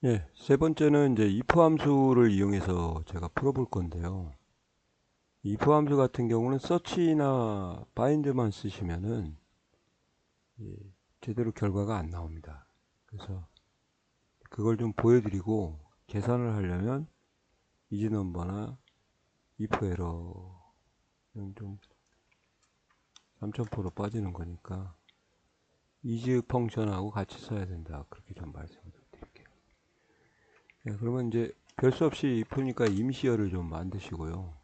예, 세 번째는 이제 if 함수를 이용해서 제가 풀어볼 건데요. if 함수 같은 경우는 search나 find만 쓰시면은 제대로 결과가 안 나옵니다. 그래서 그걸 좀 보여드리고 계산을 하려면 이지넘버나 if 에러는 좀 3000%로 빠지는 거니까 is 펑션하고 같이 써야 된다. 그렇게 좀 말씀을 드릴게요. 네, 그러면 이제 별 수 없이 if니까 임시어를 좀 만드시고요.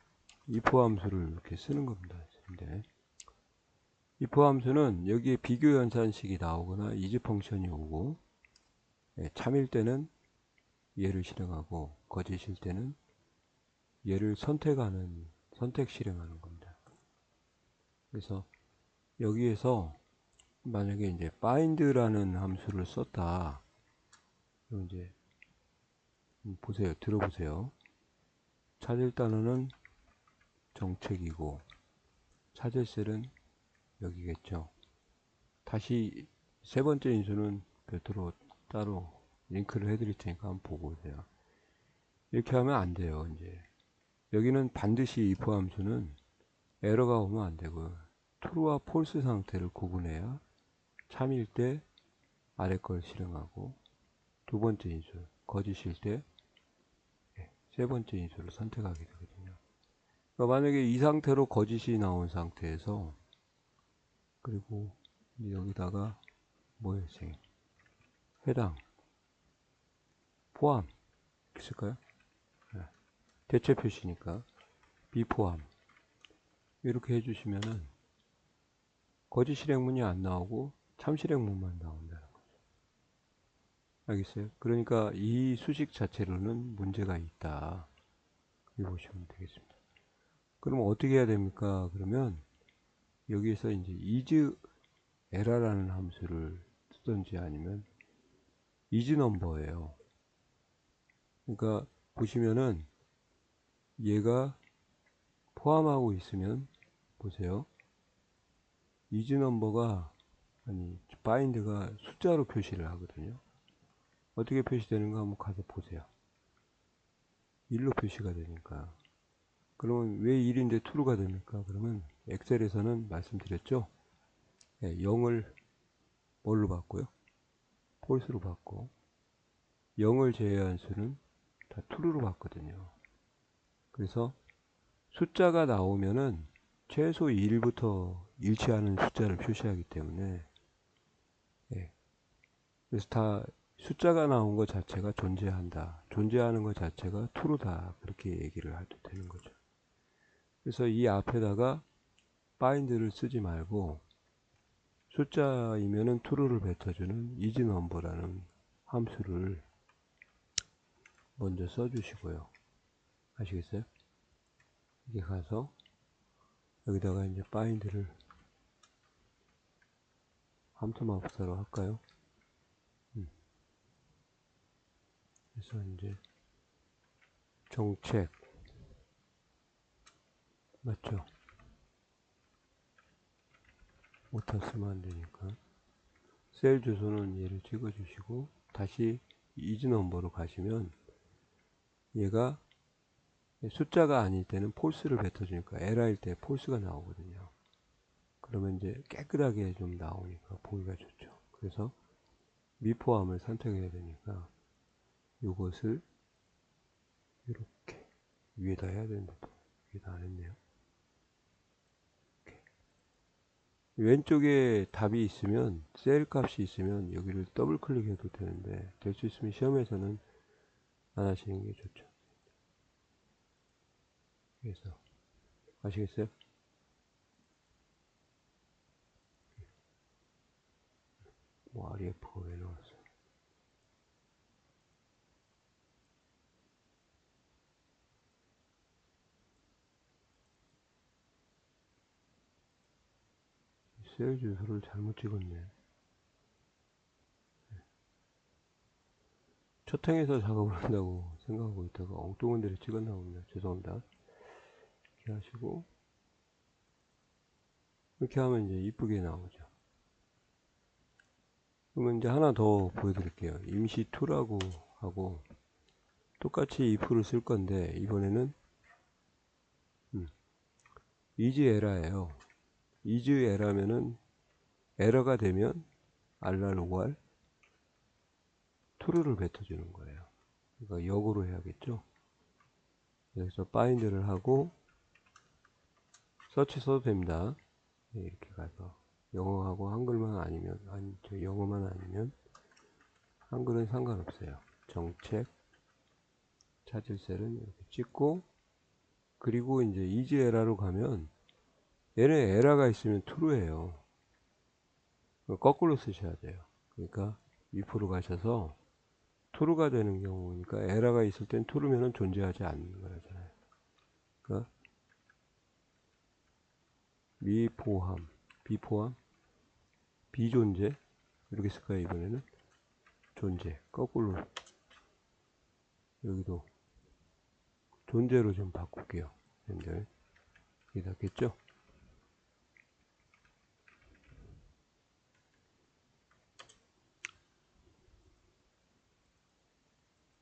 if 함수를 이렇게 쓰는 겁니다. 근데 if 함수는 여기에 비교 연산식이 나오거나 is 펑션이 오고, 참일 때는 얘를 실행하고 거짓일 때는 얘를 선택 실행하는 겁니다. 그래서 여기에서 만약에 이제 find라는 함수를 썼다. 그럼 이제 보세요. 들어보세요. 찾을 단어는 정책이고 찾을 셀은 여기겠죠. 다시 세 번째 인수는 별도로 따로 링크를 해드릴 테니까 한번 보고 오세요. 이렇게 하면 안 돼요. 이제 여기는 반드시 if 함수는 에러가 오면 안 되고 true와 false 상태를 구분해야 참일 때 아래 걸 실행하고 두 번째 인수 거짓일 때 세 번째 인수를 선택하게 되거든요. 그러니까 만약에 이 상태로 거짓이 나온 상태에서 그리고 여기다가 뭐였어요? 해당 포함 있을까요? 대체 표시니까 비포함 이렇게 해주시면은 거짓 실행문이 안 나오고 참 실행문만 나온다는 거죠. 알겠어요? 그러니까 이 수식 자체로는 문제가 있다. 이렇게 보시면 되겠습니다. 그럼 어떻게 해야 됩니까? 그러면 여기에서 이제 is 에라라는 함수를 쓰든지 아니면 is number예요. 그러니까 보시면은 얘가 포함하고 있으면 보세요. is number가 아니 bind가 숫자로 표시를 하거든요. 어떻게 표시되는가 한번 가서 보세요. 1로 표시가 되니까. 그러면 왜 1인데 true가 됩니까? 그러면 엑셀에서는 말씀드렸죠. 0을 뭘로 바꿔요? false로 바꿔. 0을 제외한 수는 다 true로 바거든요. 그래서 숫자가 나오면은 최소 1부터 일치하는 숫자를 표시하기 때문에 그래서 다 숫자가 나온 것 자체가 존재한다. 존재하는 것 자체가 true다. 그렇게 얘기를 해도 되는 거죠. 그래서 이 앞에다가 bind를 쓰지 말고 숫자이면은 true를 뱉어주는 isNumber라는 함수를 먼저 써주시고요. 아시겠어요? 이게 가서 여기다가 이제 bind를 함수 마법사로 할까요? 그래서 이제 정책 맞죠? 오타 쓰면 안 되니까 셀 주소는 얘를 찍어 주시고 다시 isNumber로 가시면 얘가 숫자가 아닐 때는 false를 뱉어주니까 error일 때 false가 나오거든요. 그러면 이제 깨끗하게 좀 나오니까 보기가 좋죠. 그래서 미포함을 선택해야 되니까 이것을 이렇게 위에다 해야 되는데 위에다 안 했네요. 이렇게. 왼쪽에 답이 있으면 셀 값이 있으면 여기를 더블 클릭해도 되는데 될 수 있으면 시험에서는 안 하시는 게 좋죠. 그래서 아시겠어요? 뭐 REF가 왜 나왔어? 셀 주소를 잘못 찍었네. 첫 행에서 작업을 한다고 생각하고 있다가 엉뚱한 데를 찍었나 봅니다. 죄송합니다. 이렇게 하시고 이렇게 하면 이제 이쁘게 나오죠. 그러면 이제 하나 더 보여드릴게요. 임시2라고 하고 똑같이 if를 쓸 건데 이번에는 is error예요. is error면은 에러가 되면 rr true를 뱉어주는 거예요. 그러니까 역으로 해야겠죠. 여기서 bind를 하고 서치 써도 됩니다. 이렇게 가서 영어하고 한글만 아니면 영어만 아니면 한글은 상관없어요. 정책 찾을 셀은 이렇게 찍고, 그리고 이제 is error로 가면 얘는 에러가 있으면 true예요. 거꾸로 쓰셔야 돼요. 그러니까 if로 가셔서 true가 되는 경우니까 에러가 있을 땐 true면은 존재하지 않는 거잖아요. 그러니까 미포함, 비포함, 비존재 이렇게 쓸까요? 이번에는 존재 거꾸로 여기도 존재로 좀 바꿀게요. 여러분들 이게 낫겠죠?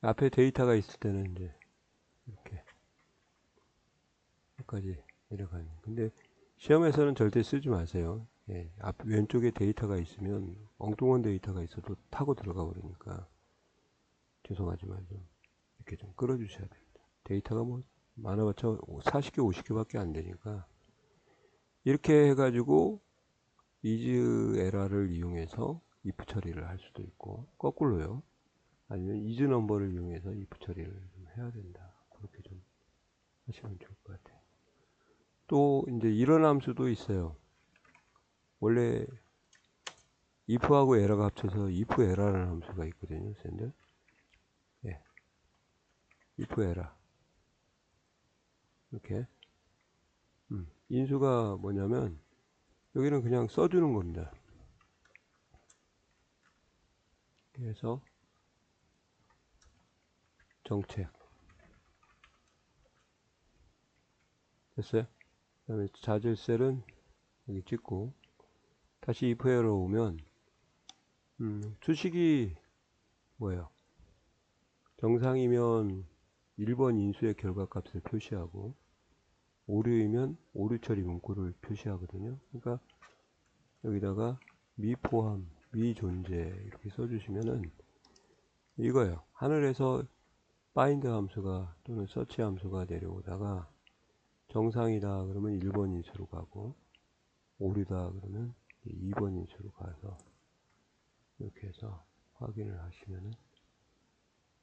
앞에 데이터가 있을 때는 이제 이렇게 여기까지 내려가는. 근데 시험에서는 절대 쓰지 마세요. 예, 앞 왼쪽에 데이터가 있으면 엉뚱한 데이터가 있어도 타고 들어가 버리니까 죄송하지만 좀 이렇게 좀 끌어 주셔야 됩니다. 데이터가 뭐 많아봤자 40개 50개 밖에 안 되니까 이렇게 해가지고 is error를 이용해서 if 처리를 할 수도 있고, 거꾸로요. 아니면 is number를 이용해서 if 처리를 좀 해야 된다. 그렇게 좀 하시면 좋을 것 같아요. 또 이제 이런 함수도 있어요. 원래 if하고 error가 합쳐서 if error라는 함수가 있거든요. 샌들. 예. if error. 이렇게. 인수가 뭐냐면 여기는 그냥 써주는 겁니다. 그래서 정책 됐어요. 그 다음에 찾을 셀은 여기 찍고 다시 if error 오면 수식이 뭐예요? 정상이면 1번 인수의 결과값을 표시하고 오류이면 오류 처리 문구를 표시하거든요. 그러니까 여기다가 미포함, 미존재 이렇게 써주시면은 이거예요. 하늘에서 find 함수가 또는 search 함수가 내려오다가 정상이다 그러면 1번 인수로 가고 오류다 그러면 2번 인수로 가서 이렇게 해서 확인을 하시면은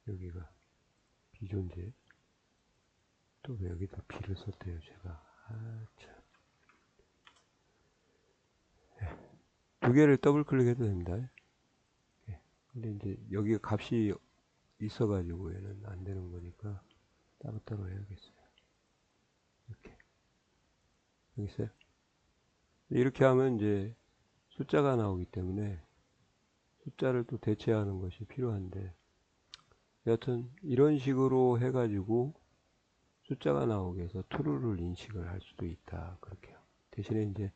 여기가 비존재. 또 왜 여기다 B를 썼대요 제가. 참. 두 개를 더블 클릭해도 됩니다. 근데 이제 여기 값이 있어가지고 얘는 안 되는 거니까 따로따로 해야겠어요. 이렇게. 여기 있어요. 이렇게 하면 이제 숫자가 나오기 때문에 숫자를 또 대체하는 것이 필요한데, 여하튼 이런 식으로 해가지고 숫자가 나오게 해서 true를 인식을 할 수도 있다. 그렇게요. 대신에 이제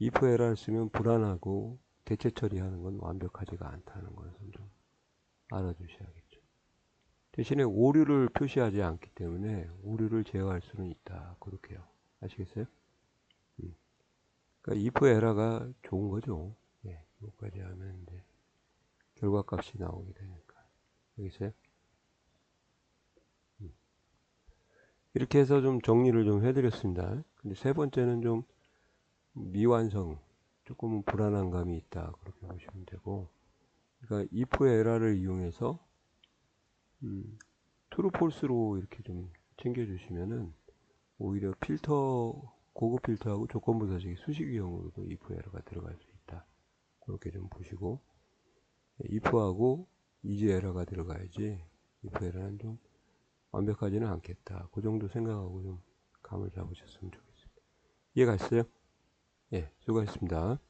if error 쓰면 불안하고 대체 처리하는 건 완벽하지가 않다는 것을 좀 알아주셔야겠죠. 대신에 오류를 표시하지 않기 때문에 오류를 제어할 수는 있다. 그렇게요. 아시겠어요? 그러니까 if error가 좋은 거죠. 예, 여기까지 하면 이제 결과값이 나오게 되니까. 여기 있어요? 이렇게 해서 좀 정리를 좀 해드렸습니다. 근데 세 번째는 좀 미완성, 조금 불안한 감이 있다. 그렇게 보시면 되고, 그러니까 if error를 이용해서 true, false로 이렇게 좀 챙겨주시면은 오히려 필터, 고급 필터하고 조건부사식의 수식형으로도 if error가 들어갈 수 있다. 그렇게 좀 보시고, if하고 is error가 들어가야지 if error는 좀 완벽하지는 않겠다. 그 정도 생각하고 좀 감을 잡으셨으면 좋겠습니다. 이해가 있어요? 예, 수고하셨습니다.